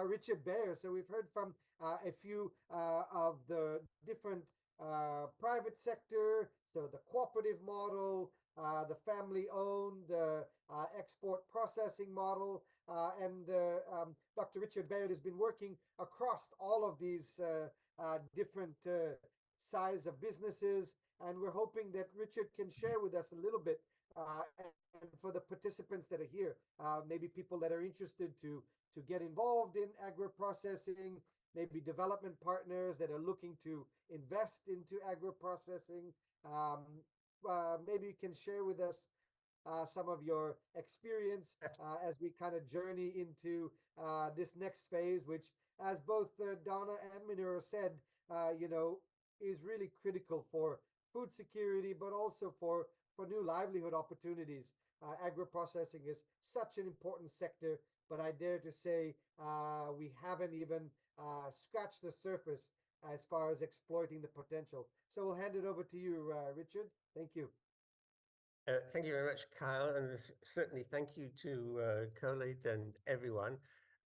Richard Beyer. So we've heard from a few of the different private sector, so the cooperative model, the family-owned export processing model, and Dr. Richard Beyer has been working across all of these different size of businesses, and we're hoping that Richard can share with us a little bit, and for the participants that are here, maybe people that are interested to get involved in agro-processing, maybe development partners that are looking to invest into agro-processing. Maybe you can share with us some of your experience as we kind of journey into this next phase, which, as both Donna and Minura said, is really critical for food security, but also for new livelihood opportunities. Agro-processing is such an important sector, but I dare to say we haven't even scratched the surface as far as exploiting the potential. So we'll hand it over to you, Richard. Thank you. Thank you very much, Kyle, and certainly thank you to COLEAD and everyone.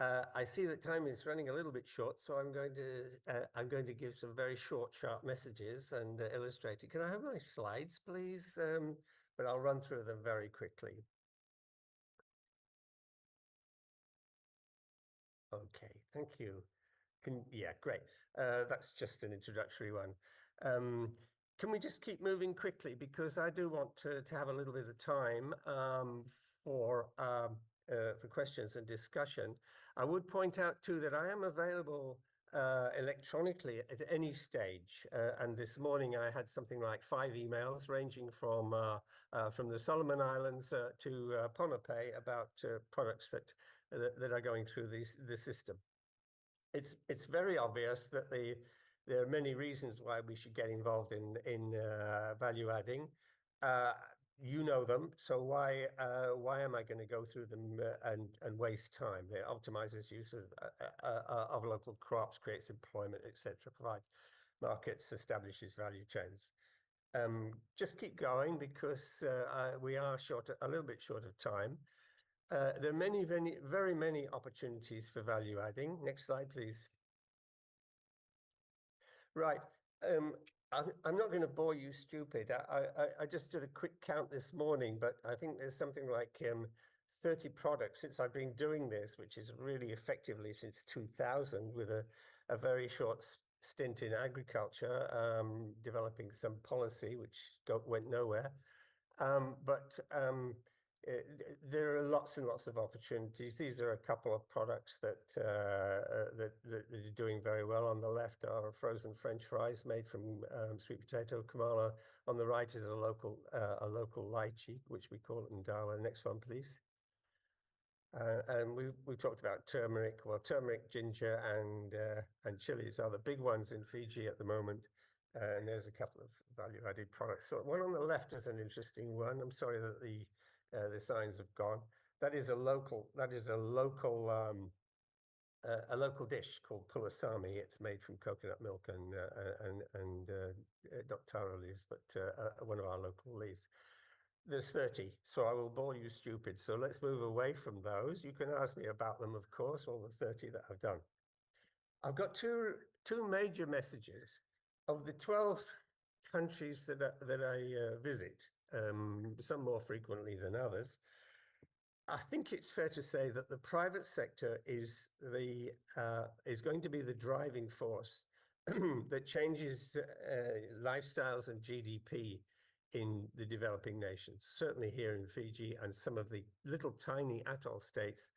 I see that time is running a little bit short, so I'm going to give some very short, sharp messages and illustrate it. Can I have my slides, please? But I'll run through them very quickly. Okay, thank you. Yeah, great. That's just an introductory one. Can we just keep moving quickly, because I do want to have a little bit of time for questions and discussion. I would point out too that I am available electronically at any stage. And this morning I had something like 5 emails ranging from the Solomon Islands to Pohnpei about products that are going through the system. It's very obvious that there are many reasons why we should get involved in value adding. You know them, so why am I going to go through them and waste time? It optimizes use of local crops, creates employment, etc., provides markets, establishes value chains. Just keep going, because we are a little bit short of time. There are very many opportunities for value adding. Next slide, please. Right. I'm not going to bore you stupid. I just did a quick count this morning, but I think there's something like 30 products since I've been doing this, which is really effectively since 2000, with a very short stint in agriculture, developing some policy which went nowhere. There are lots and lots of opportunities. These are a couple of products that are doing very well. On the left are frozen French fries made from sweet potato kamala. On the right is a local lychee, which we call it in Darwin. Next one, please. And we talked about turmeric. Well, turmeric, ginger, and chilies are the big ones in Fiji at the moment. And there's a couple of value-added products. So one on the left is an interesting one. I'm sorry that the signs have gone. That is a local dish called pulasami. It's made from coconut milk and not taro leaves, but one of our local leaves. There's 30, so I will bore you stupid. So let's move away from those. You can ask me about them, of course, all the 30 that I've done. I've got two major messages. Of the 12 countries that I visit, some more frequently than others, I think it's fair to say that the private sector is going to be the driving force that changes lifestyles and GDP in the developing nations, certainly here in Fiji and some of the little tiny atoll states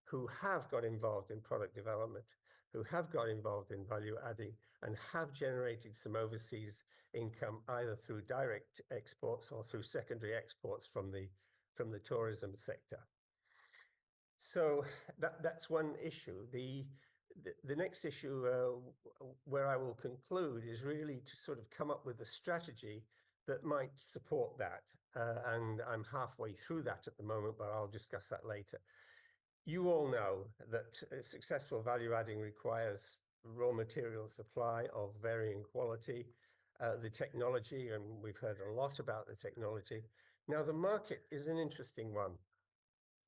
who have got involved in product development, who have got involved in value adding, and have generated some overseas income either through direct exports or through secondary exports from the tourism sector. So that's one issue. The next issue where I will conclude is really to sort of come up with a strategy that might support that. And I'm halfway through that at the moment, but I'll discuss that later. You all know that successful value adding requires raw material supply of varying quality, the technology, and we've heard a lot about the technology. Now, the market is an interesting one,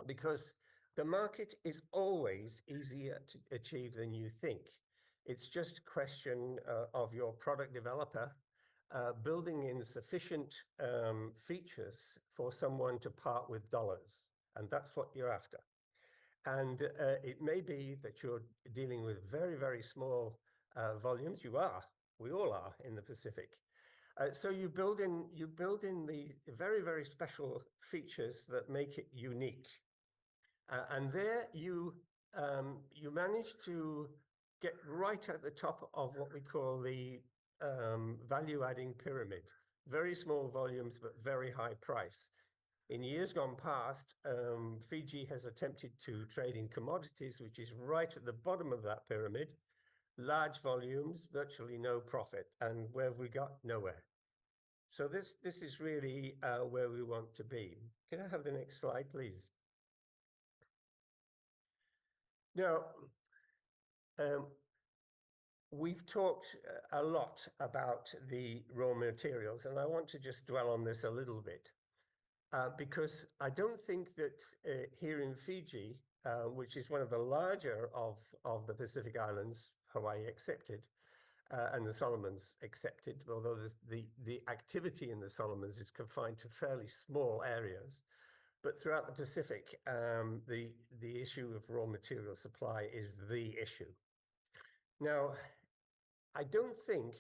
because The market is always easier to achieve than you think. It's just a question of your product developer building in sufficient features for someone to part with dollars. And that's what you're after. And it may be that you're dealing with very, very small volumes. You are. We all are in the Pacific. So you build in the very, very special features that make it unique. And there you manage to get right at the top of what we call the value-adding pyramid. Very small volumes, but very high price. In years gone past, Fiji has attempted to trade in commodities, which is right at the bottom of that pyramid. Large volumes, virtually no profit. And where have we got? Nowhere. So this is really where we want to be. Can I have the next slide, please? Now, we've talked a lot about the raw materials, and I want to just dwell on this a little bit. Because I don't think that here in Fiji, which is one of the larger of the Pacific Islands, Hawaii excepted, and the Solomons excepted, although the activity in the Solomons is confined to fairly small areas. But throughout the Pacific, the issue of raw material supply is the issue. Now, I don't think,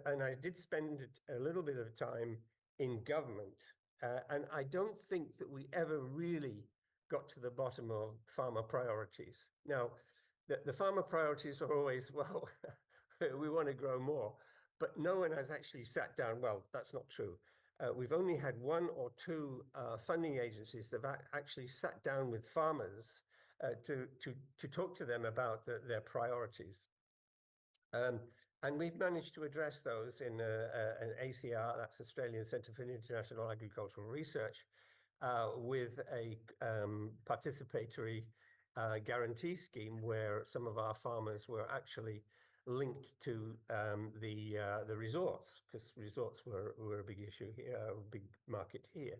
and I did spend a little bit of time in government, and I don't think that we ever really got to the bottom of farmer priorities. Now, the farmer priorities are always, well, we want to grow more, but no one has actually sat down. Well, that's not true. We've only had one or two funding agencies that have actually sat down with farmers to talk to them about their priorities. And we've managed to address those in an ACR, that's Australian Centre for International Agricultural Research, with a participatory guarantee scheme where some of our farmers were actually linked to the resorts, because resorts were a big issue here, a big market here.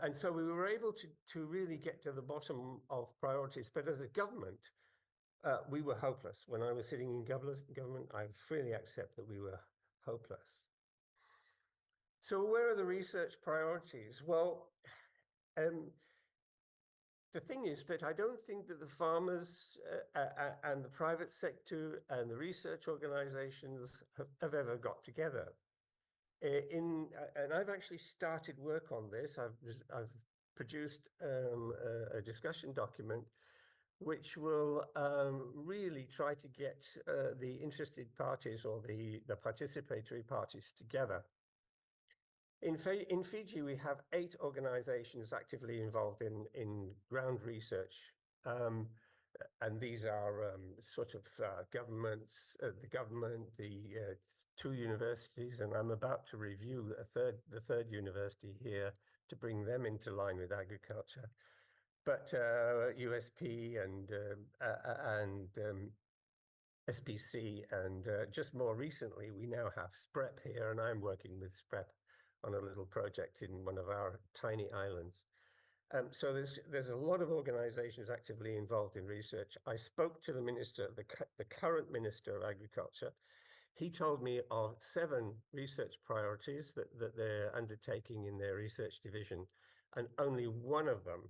And so we were able to really get to the bottom of priorities. But as a government, we were hopeless. When I was sitting in government, I freely accept that we were hopeless. So where are the research priorities? Well, the thing is that I don't think that the farmers and the private sector and the research organizations have ever got together. And I've actually started work on this. I've produced a discussion document which will really try to get the interested parties or the participatory parties together. In Fiji, we have 8 organizations actively involved in ground research. And these are sort of governments, the government, the 2 universities, and I'm about to review the third university here to bring them into line with agriculture. But USP and SPC, and just more recently, we now have SPREP here, and I'm working with SPREP on a little project in one of our tiny islands. So there's a lot of organizations actively involved in research. I spoke to the minister, the current Minister of Agriculture. He told me of 7 research priorities that they're undertaking in their research division. And only one of them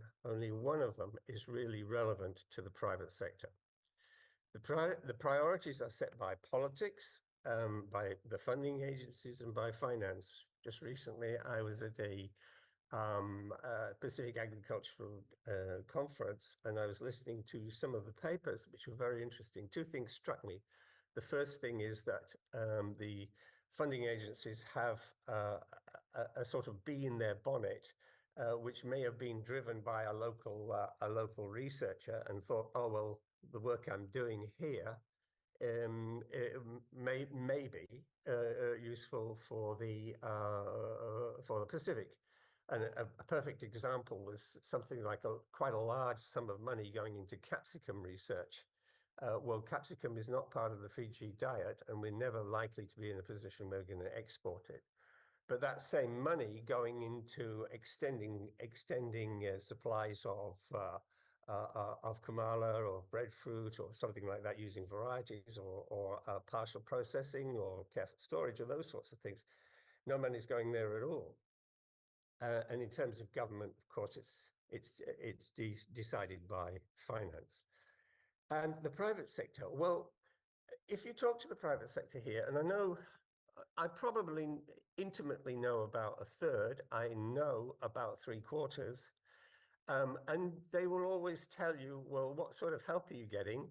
is really relevant to the private sector. The priorities are set by politics, by the funding agencies, and by finance. Just recently, I was at a Pacific Agricultural Conference, and I was listening to some of the papers, which were very interesting. 2 things struck me. The first thing is that the funding agencies have a sort of bee in their bonnet, which may have been driven by a local researcher and thought, oh, well, the work I'm doing here may be useful for the Pacific. And a perfect example was something like quite a large sum of money going into capsicum research. Well, capsicum is not part of the Fiji diet, and we're never likely to be in a position where we're going to export it. But that same money going into extending supplies of of Kamala or breadfruit or something like that using varieties or partial processing or careful storage or those sorts of things. No money's going there at all. And in terms of government, of course, it's decided by finance. And the private sector, well, if you talk to the private sector here, and I know I probably intimately know about a third, I know about 3/4, and they will always tell you, well, what sort of help are you getting?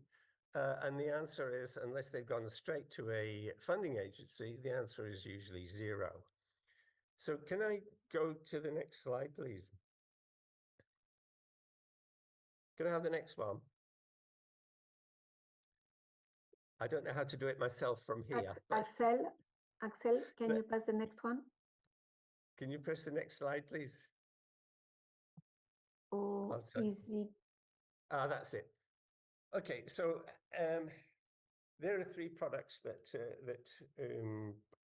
And the answer is, unless they've gone straight to a funding agency, the answer is usually zero. So can I go to the next slide, please? Can I have the next one? I don't know how to do it myself from here. Axel, can you pass the next one? Can you press the next slide, please? Or is it? That's it. Okay, so there are 3 products that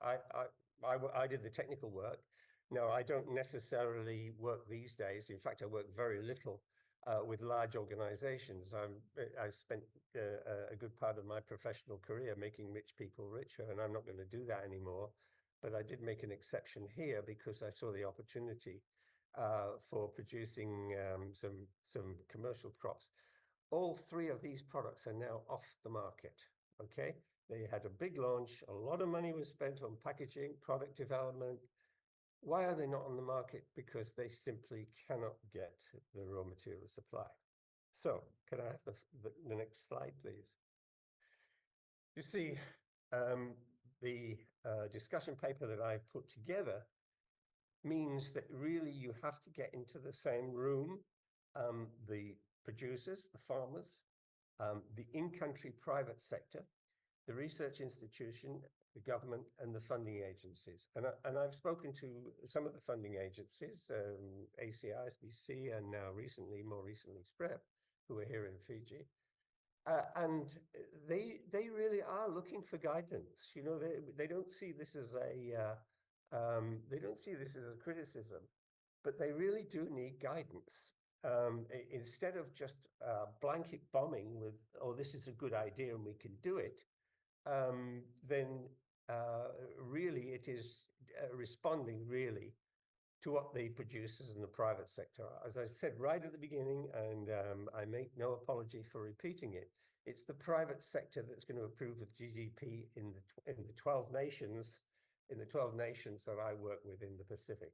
I did the technical work. Now, I don't necessarily work these days. In fact, I work very little with large organizations. I've spent a good part of my professional career making rich people richer, and I'm not going to do that anymore. But I did make an exception here because I saw the opportunity for producing some commercial crops. All 3 of these products are now off the market, okay? They had a big launch, a lot of money was spent on packaging, product development. Why are they not on the market? Because they simply cannot get the raw material supply. So, can I have the next slide, please? You see, the discussion paper that I put together means that really you have to get into the same room, the producers, the farmers, the in-country private sector, the research institution, the government, and the funding agencies. And I've spoken to some of the funding agencies, ACI, SBC, and now more recently, SPREP, who are here in Fiji. And they really are looking for guidance. You know, they don't see this as a criticism, but they really do need guidance. Instead of just blanket bombing with, oh, this is a good idea and we can do it, then really it is responding really to what the producers in the private sector are. As I said right at the beginning, and I make no apology for repeating it, it's the private sector that's going to approve the GDP in the 12 nations, that I work with in the Pacific.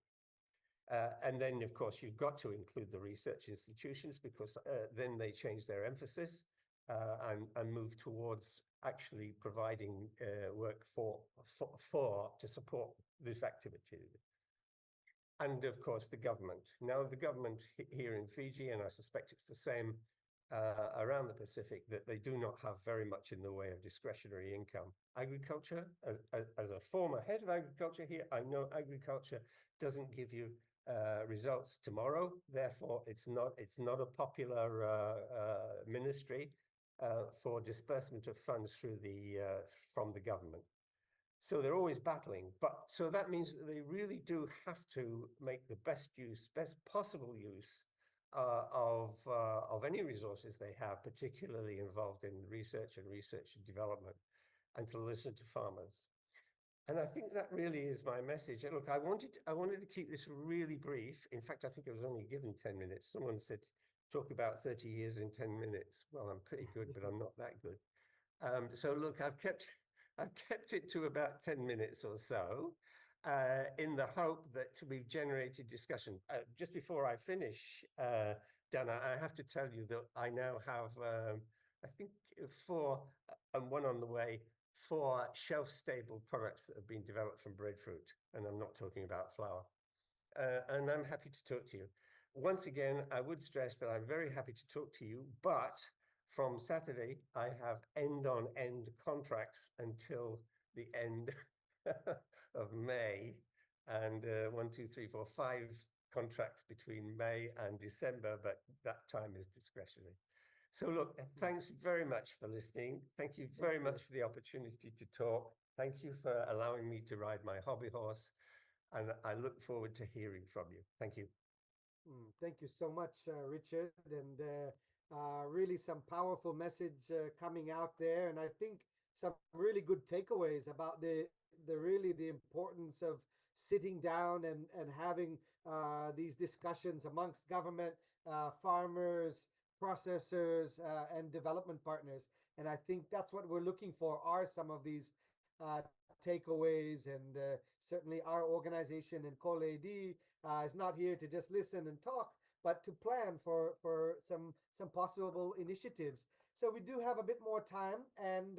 And then, of course, you've got to include the research institutions, because then they change their emphasis and move towards actually providing work to support this activity. And of course, the government. Now, the government here in Fiji, and I suspect it's the same around the Pacific, that they do not have very much in the way of discretionary income. Agriculture, as a former head of agriculture here, I know agriculture doesn't give you results tomorrow. Therefore, it's not a popular ministry for disbursement of funds from the government. So they're always battling, so that means that they really do have to make the best possible use of any resources they have, particularly involved in research and development, and to listen to farmers. And I think that really is my message. And look, I wanted to keep this really brief. In fact, I think I was only given 10 minutes. Someone said, talk about 30 years in 10 minutes. Well, I'm pretty good, but I'm not that good. So look, I've kept it to about 10 minutes or so, in the hope that we've generated discussion. Just before I finish, Dana, I have to tell you that I now have, I think 4, and 1 on the way, 4 shelf-stable products that have been developed from breadfruit, and I'm not talking about flour. And I'm happy to talk to you. Once again, I would stress that I'm very happy to talk to you, but from Saturday, I have end-on-end contracts until the end of May, and 1, 2, 3, 4, 5 contracts between May and December, but that time is discretionary. So look, thanks very much for listening. Thank you very much for the opportunity to talk. Thank you for allowing me to ride my hobby horse, and I look forward to hearing from you. Thank you. Thank you so much, Richard. And really some powerful message coming out there, and I think some really good takeaways about the really the importance of sitting down and having these discussions amongst government, farmers, processors, and development partners. And I think that's what we're looking for, are some of these takeaways. And certainly our organization in COLEAD is not here to just listen and talk, but to plan for some possible initiatives. So we do have a bit more time, and